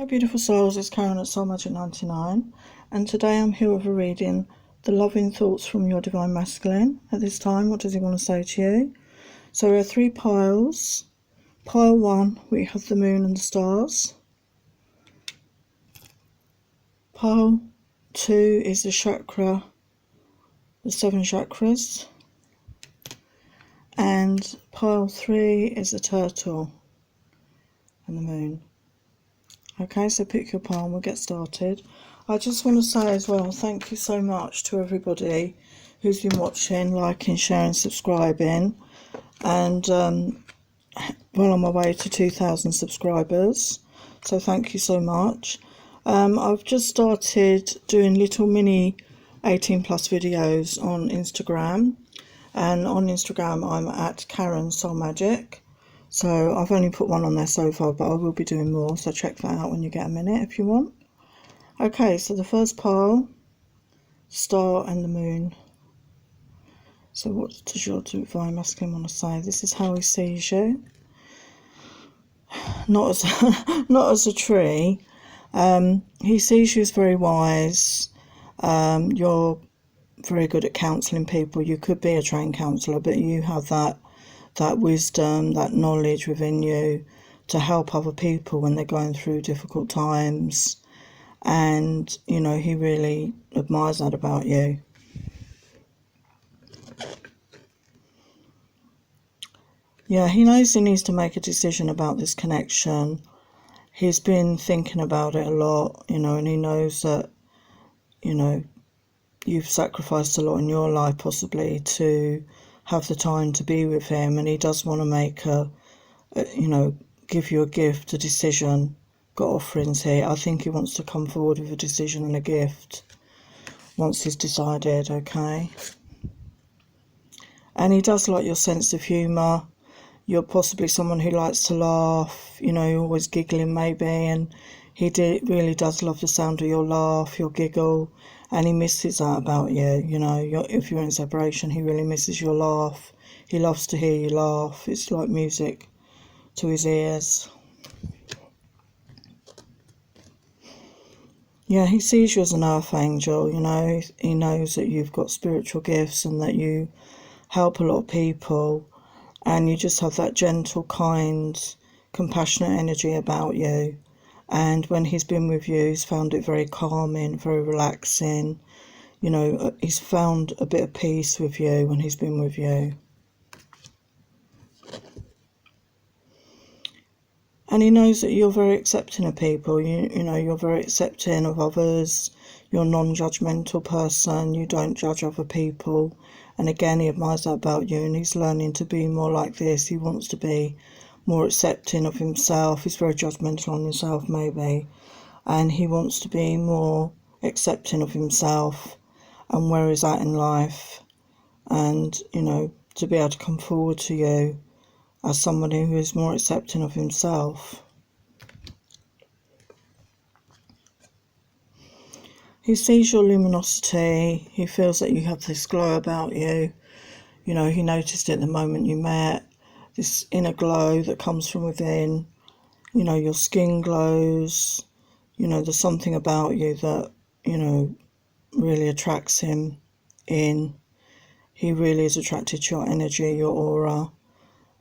Hi beautiful souls, it's Karen at Soul Magic 99, and today I'm here with a reading, the loving thoughts from your Divine Masculine. At this time, what does he want to say to you? So there are three piles. Pile 1, we have the moon and the stars. Pile 2 is the chakra, the 7 chakras. And pile 3 is the turtle and the moon. Okay, so pick your pile and we'll get started. I just want to say as well, thank you so much to everybody who's been watching, liking, sharing, subscribing, and well on my way to 2,000 subscribers, so thank you so much. I've just started doing little mini 18 plus videos on Instagram, and on Instagram I'm at Karen Soul Magic. So I've only put one on there so far, but I will be doing more, so check that out when you get a minute if you want. Okay, so the first pile, star and the moon. So what does your Divine Masculine want to say? This is how he sees you. Not as a tree. He sees you as very wise. You're very good at counselling people. You could be a trained counsellor, but you have that wisdom, that knowledge within you to help other people when they're going through difficult times. And, you know, he really admires that about you. Yeah, he knows he needs to make a decision about this connection. He's been thinking about it a lot, you know, and he knows that, you know, you've sacrificed a lot in your life possibly to have the time to be with him, and he does want to make you know, give you a gift, a decision. Got offerings here. I think he wants to come forward with a decision and a gift once he's decided, okay? And he does like your sense of humour. You're possibly someone who likes to laugh, you know, you're always giggling maybe, and he really does love the sound of your laugh, your giggle, and he misses that about you, you know. If you're in separation, he really misses your laugh. He loves to hear you laugh. It's like music to his ears. Yeah, he sees you as an earth angel, you know. He knows that you've got spiritual gifts and that you help a lot of people, and you just have that gentle, kind, compassionate energy about you. And when he's been with you, he's found it very calming, very relaxing. You know, he's found a bit of peace with you when he's been with you. And he knows that you're very accepting of people. You know, you're very accepting of others. You're a non-judgmental person. You don't judge other people. And again, he admires that about you, and he's learning to be more like this. He wants to be more accepting of himself. He's very judgmental on himself maybe, and he wants to be more accepting of himself and where he's at in life, and, you know, to be able to come forward to you as somebody who is more accepting of himself. He sees your luminosity. He feels that you have this glow about you. You know, he noticed it the moment you met, this inner glow that comes from within. You know, your skin glows. You know, there's something about you that, you know, really attracts him in. He really is attracted to your energy, your aura,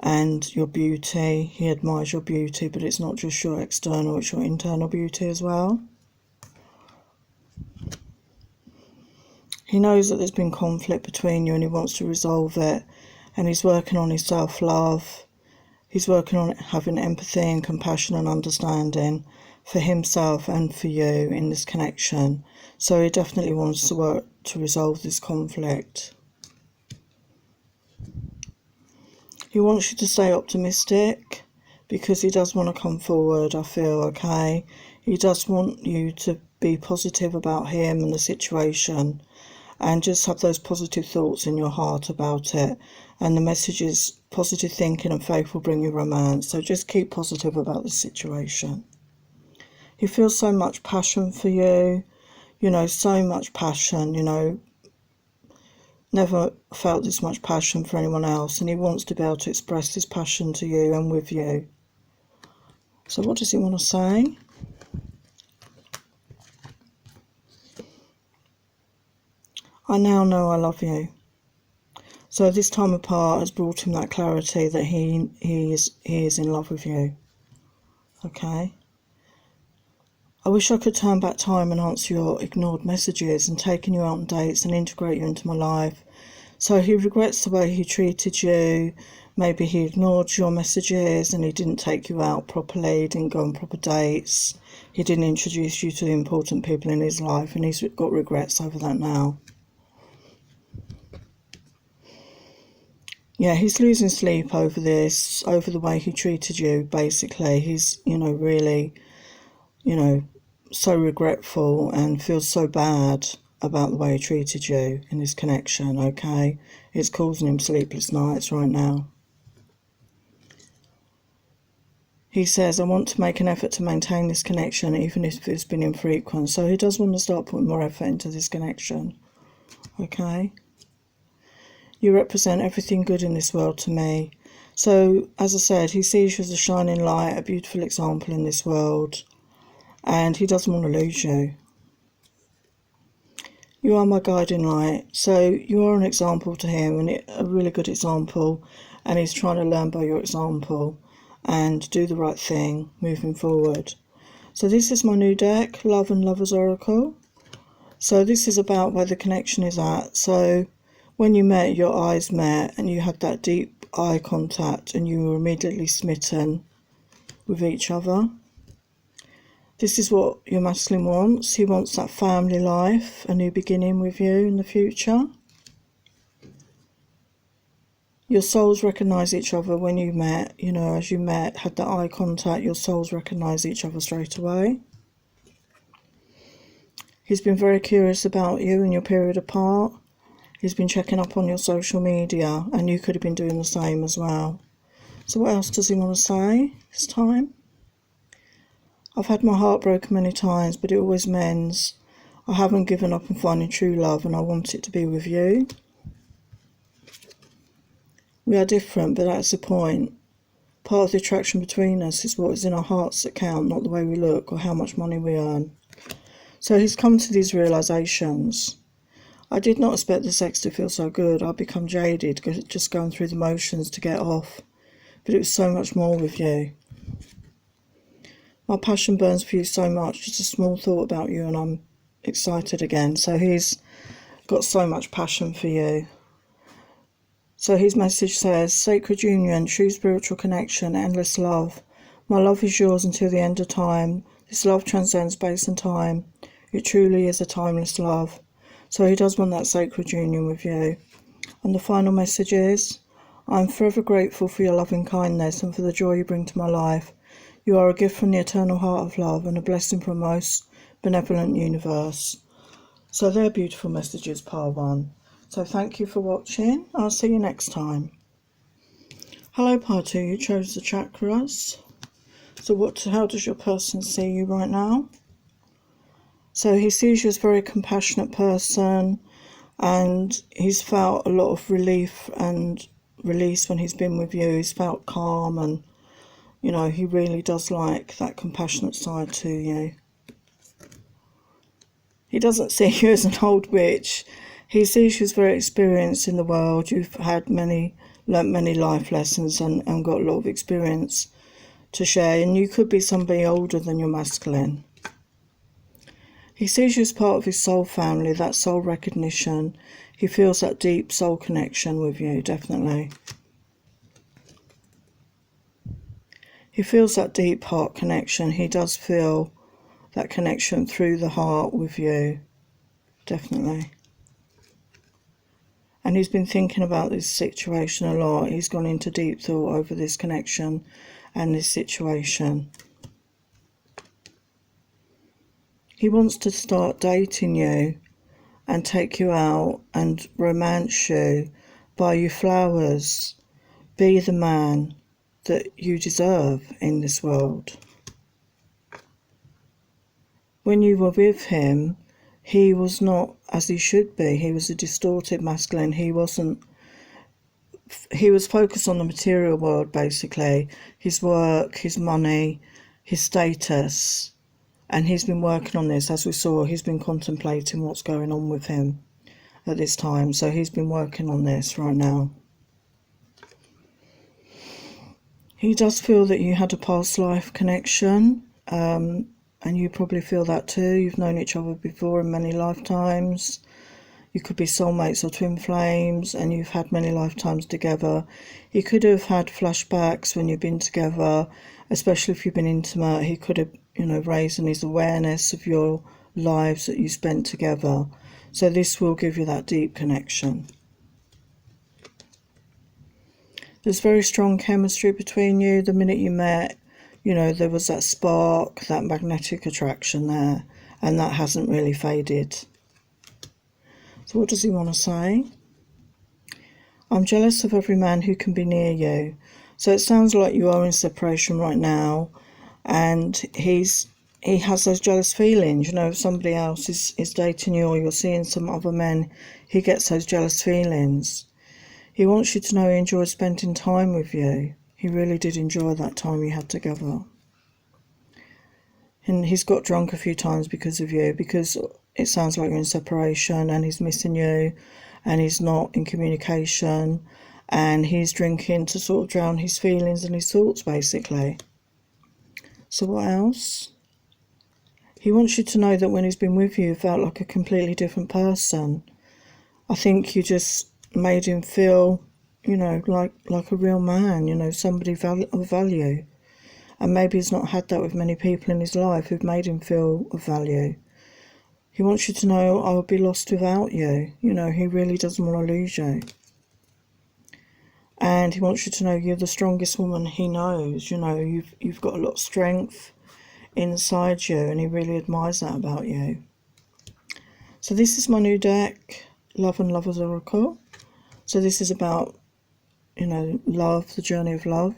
and your beauty. He admires your beauty, but it's not just your external, it's your internal beauty as well. He knows that there's been conflict between you and he wants to resolve it, and he's working on his self-love. He's working on having empathy and compassion and understanding for himself and for you in this connection. So he definitely wants to work to resolve this conflict. He wants you to stay optimistic because he does want to come forward, I feel, okay? He does want you to be positive about him and the situation, and just have those positive thoughts in your heart about it. And the message is positive thinking and faith will bring you romance. So just keep positive about the situation. He feels so much passion for you, you know, so much passion, you know. Never felt this much passion for anyone else, and he wants to be able to express his passion to you and with you. So what does he want to say? I now know I love you. So this time apart has brought him that clarity that he is in love with you. Okay. I wish I could turn back time and answer your ignored messages and taken you out on dates and integrate you into my life. So he regrets the way he treated you. Maybe he ignored your messages and he didn't take you out properly, he didn't go on proper dates. He didn't introduce you to the important people in his life, and he's got regrets over that now. Yeah, he's losing sleep over this, over the way he treated you, basically. He's, really, so regretful and feels so bad about the way he treated you in this connection, okay? It's causing him sleepless nights right now. He says, I want to make an effort to maintain this connection, even if it's been infrequent. So he does want to start putting more effort into this connection, okay? You represent everything good in this world to me. So, as I said, he sees you as a shining light, a beautiful example in this world, and he doesn't want to lose you. You are my guiding light. So you are an example to him, and a really good example, and he's trying to learn by your example and do the right thing moving forward. So this is my new deck, Love and Lovers Oracle. So this is about where the connection is at. So when you met, your eyes met and you had that deep eye contact and you were immediately smitten with each other. This is what your masculine wants. He wants that family life, a new beginning with you in the future. Your souls recognise each other when you met, as you met, had that eye contact, your souls recognise each other straight away. He's been very curious about you and your period apart. He's been checking up on your social media, and you could have been doing the same as well. So what else does he want to say this time? I've had my heart broken many times, but it always mends. I haven't given up on finding true love, and I want it to be with you. We are different, but that's the point. Part of the attraction between us is what is in our hearts that count, not the way we look or how much money we earn. So he's come to these realizations. I did not expect the sex to feel so good. I'd become jaded, just going through the motions to get off. But it was so much more with you. My passion burns for you so much. Just a small thought about you and I'm excited again. So he's got so much passion for you. So his message says, sacred union, true spiritual connection, endless love. My love is yours until the end of time. This love transcends space and time. It truly is a timeless love. So he does want that sacred union with you. And the final message is, I'm forever grateful for your loving kindness and for the joy you bring to my life. You are a gift from the eternal heart of love and a blessing from a most benevolent universe. So they're beautiful messages, pile one. So thank you for watching. I'll see you next time. Hello, part two. You chose the chakras. So how does your person see you right now? So he sees you as a very compassionate person, and he's felt a lot of relief and release when he's been with you. He's felt calm, and he really does like that compassionate side to you. He doesn't see you as an old witch. He sees you as very experienced in the world. You've learnt many life lessons and got a lot of experience to share, and you could be somebody older than your masculine. He sees you as part of his soul family, that soul recognition. He feels that deep soul connection with you, definitely. He feels that deep heart connection. He does feel that connection through the heart with you, definitely. And he's been thinking about this situation a lot. He's gone into deep thought over this connection and this situation. He wants to start dating you and take you out and romance you, buy you flowers, be the man that you deserve in this world. When you were with him, he was not as he should be. He was a distorted masculine. He was focused on the material world, basically. His work, his money, his status. And he's been working on this, as we saw. He's been contemplating what's going on with him. at this time. So he's been working on this right now. He does feel that you had a past life connection, and you probably feel that too. You've known each other before in many lifetimes. You could be soulmates or twin flames, and you've had many lifetimes together. He could have had flashbacks when you've been together, especially if you've been intimate. He could have, raised in his awareness of your lives that you spent together. So this will give you that deep connection. There's very strong chemistry between you. The minute you met, there was that spark, that magnetic attraction there, and that hasn't really faded. So what does he want to say? I'm jealous of every man who can be near you. So it sounds like you are in separation right now, and he has those jealous feelings. If somebody else is dating you, or you're seeing some other men, he gets those jealous feelings. He wants you to know he enjoyed spending time with you. He really did enjoy that time you had together. And he's got drunk a few times because of you, because it sounds like you're in separation and he's missing you and he's not in communication, and he's drinking to sort of drown his feelings and his thoughts, basically. So what else? He wants you to know that when he's been with you, he felt like a completely different person. I think you just made him feel, like a real man, somebody of value. And maybe he's not had that with many people in his life who've made him feel of value. He wants you to know, I would be lost without you. He really doesn't want to lose you. And he wants you to know you're the strongest woman he knows. You've got a lot of strength inside you, and he really admires that about you. So this is my new deck, Love and Lover's Oracle. So this is about, love, the journey of love.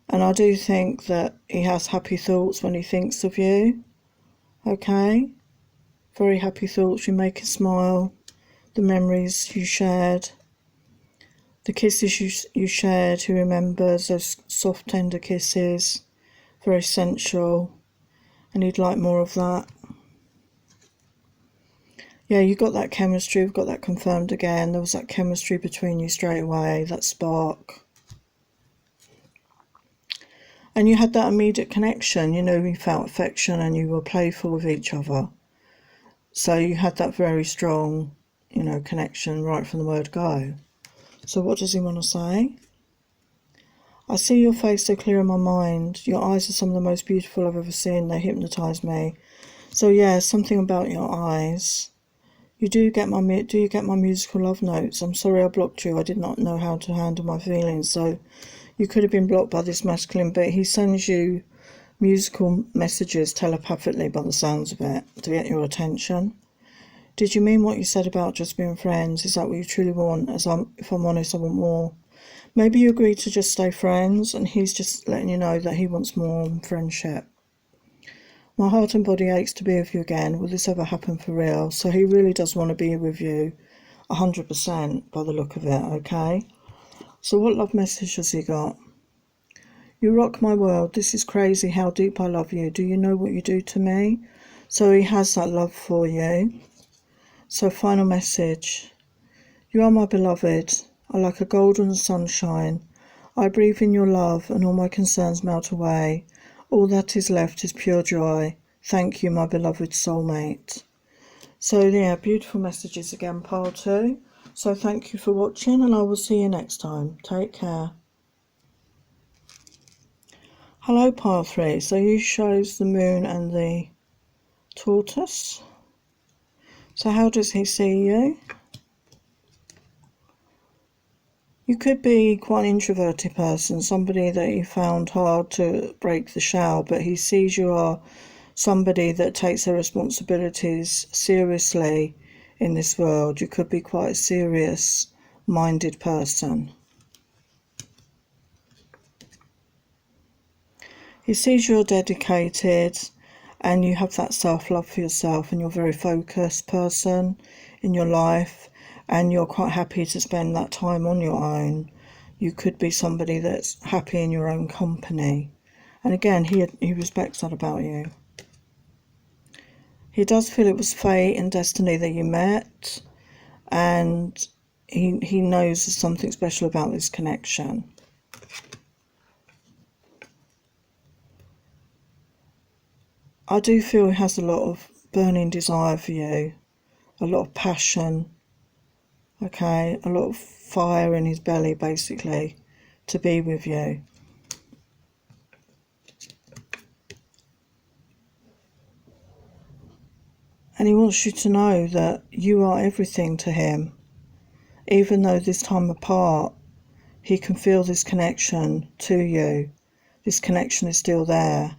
And I do think that he has happy thoughts when he thinks of you. Okay? Very happy thoughts. You make him smile. The memories you shared. The kisses you shared. He remembers those soft, tender kisses. Very sensual. And he'd like more of that. Yeah, you got that chemistry. We've got that confirmed again. There was that chemistry between you straight away. That spark. And you had that immediate connection. You felt affection and you were playful with each other. So you had that very strong, connection right from the word go. So what does he want to say? I see your face so clear in my mind. Your eyes are some of the most beautiful I've ever seen. They hypnotise me. So yeah, something about your eyes. Do you get my musical love notes? I'm sorry I blocked you. I did not know how to handle my feelings. So you could have been blocked by this masculine, but he sends you musical messages telepathically by the sounds of it to get your attention. Did you mean what you said about just being friends? Is that what you truly want? If I'm honest, I want more. Maybe you agreed to just stay friends and he's just letting you know that he wants more than friendship. My heart and body aches to be with you again. Will this ever happen for real? So he really does want to be with you 100% by the look of it, okay? So what love message has he got? You rock my world. This is crazy how deep I love you. Do you know what you do to me? So he has that love for you. So final message. You are my beloved. I like a golden sunshine. I breathe in your love and all my concerns melt away. All that is left is pure joy. Thank you, my beloved soulmate. So yeah, beautiful messages again, pile 2. So thank you for watching and I will see you next time. Take care. Hello, pile 3. So you shows the moon and the tortoise. So how does he see you? You could be quite an introverted person, somebody that he found hard to break the shell, but he sees you are somebody that takes their responsibilities seriously in this world. You could be quite a serious-minded person. He sees you're dedicated and you have that self-love for yourself and you're a very focused person in your life. And you're quite happy to spend that time on your own. You could be somebody that's happy in your own company. And again, he respects that about you. He does feel it was fate and destiny that you met. and he knows there's something special about this connection. I do feel he has a lot of burning desire for you, a lot of passion, okay, a lot of fire in his belly, basically, to be with you. And he wants you to know that you are everything to him. Even though this time apart, he can feel this connection to you. This connection is still there.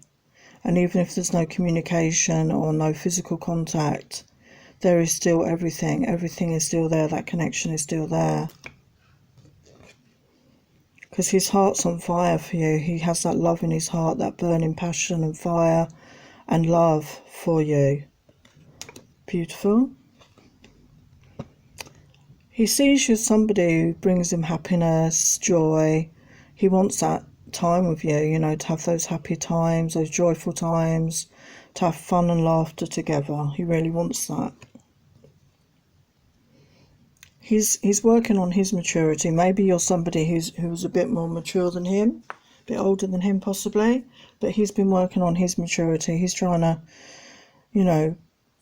And even if there's no communication or no physical contact, there is still everything. Everything is still there. That connection is still there. Because his heart's on fire for you. He has that love in his heart, that burning passion and fire and love for you. Beautiful. He sees you as somebody who brings him happiness, joy. He wants that time with you, you know, to have those happy times, those joyful times, to have fun and laughter together. He really wants that. He's working on his maturity. Maybe you're somebody who's a bit more mature than him, a bit older than him possibly, but he's been working on his maturity. He's trying to, you know,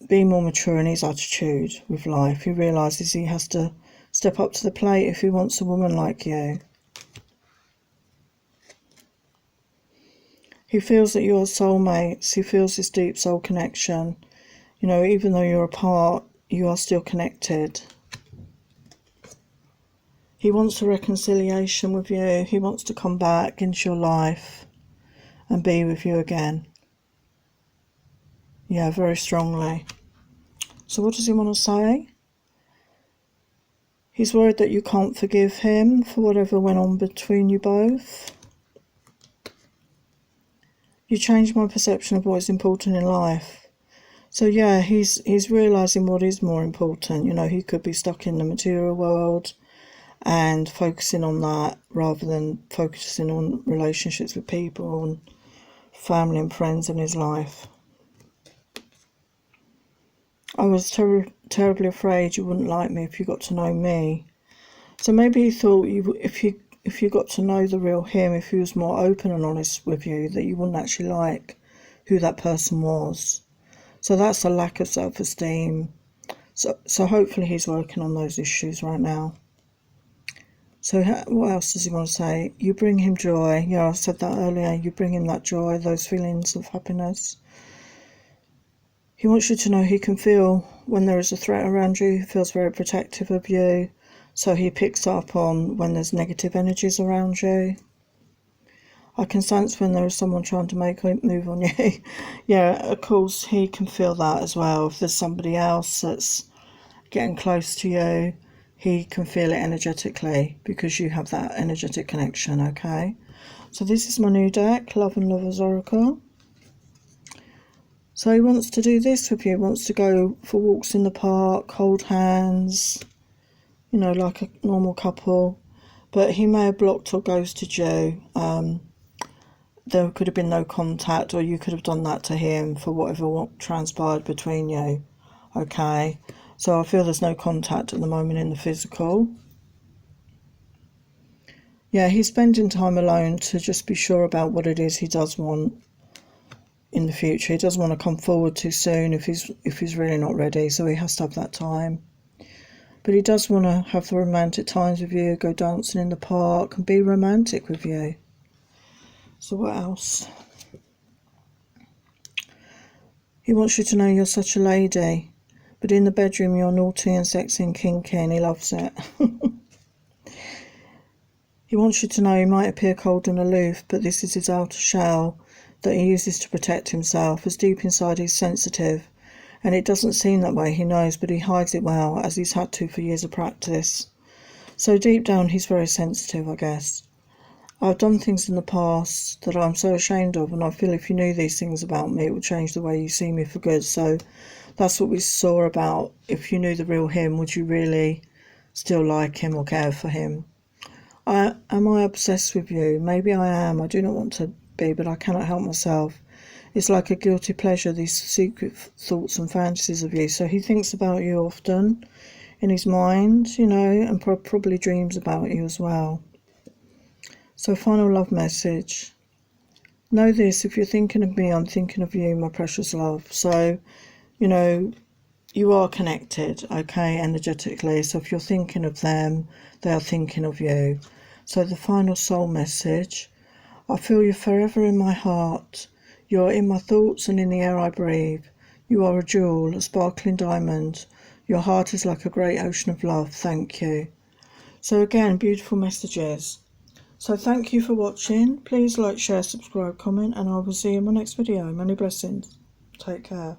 be more mature in his attitude with life. He realises he has to step up to the plate if he wants a woman like you. He feels that you're soulmates. He feels this deep soul connection. You know, even though you're apart, you are still connected. He wants a reconciliation with you. He wants to come back into your life and be with you again. Yeah, very strongly. So what does he want to say? He's worried that you can't forgive him for whatever went on between you both. You changed my perception of what is important in life. So yeah, he's realising what is more important. You know, he could be stuck in the material world and focusing on that rather than focusing on relationships with people and family and friends in his life. I was terribly afraid you wouldn't like me if you got to know me. So maybe he thought if you got to know the real him, if he was more open and honest with you, that you wouldn't actually like who that person was. So that's a lack of self-esteem. So hopefully he's working on those issues right now. So what else does he want to say? You bring him joy. Yeah, I said that earlier. You bring him that joy, those feelings of happiness. He wants you to know he can feel when there is a threat around you. He feels very protective of you. So he picks up on when there's negative energies around you. I can sense when there is someone trying to make a move on you. Yeah, of course, he can feel that as well. If there's somebody else that's getting close to you, he can feel it energetically because you have that energetic connection, okay? So this is my new deck, Love and Lovers Oracle. So he wants to do this with you. He wants to go for walks in the park, hold hands, you know, like a normal couple. But he may have blocked or ghosted you. There could have been no contact, or you could have done that to him for whatever transpired between you, okay? So I feel there's no contact at the moment in the physical. Yeah, he's spending time alone to just be sure about what it is he does want in the future. He doesn't want to come forward too soon if he's really not ready, so he has to have that time. But he does want to have the romantic times with you, go dancing in the park and be romantic with you. So what else? He wants you to know you're such a lady, but in the bedroom you're naughty and sexy and kinky, and he loves it. He wants you to know he might appear cold and aloof, but this is his outer shell that he uses to protect himself, as deep inside he's sensitive. And it doesn't seem that way, he knows, but he hides it well, as he's had to for years of practice. So deep down he's very sensitive, I guess. I've done things in the past that I'm so ashamed of, and I feel if you knew these things about me, it would change the way you see me for good. So that's what we saw about, if you knew the real him, would you really still like him or care for him? Am I obsessed with you? Maybe I am. I do not want to be, but I cannot help myself. It's like a guilty pleasure, these secret thoughts and fantasies of you. So he thinks about you often. in his mind, you know, and probably dreams about you as well. So final love message. Know this, if you're thinking of me, I'm thinking of you, my precious love. So, you know, you are connected, okay, energetically. So if you're thinking of them, they are thinking of you. So the final soul message. I feel you forever in my heart. You are in my thoughts and in the air I breathe. You are a jewel, a sparkling diamond. Your heart is like a great ocean of love. Thank you. So again, beautiful messages. So thank you for watching. Please like, share, subscribe, comment, and I will see you in my next video. Many blessings. Take care.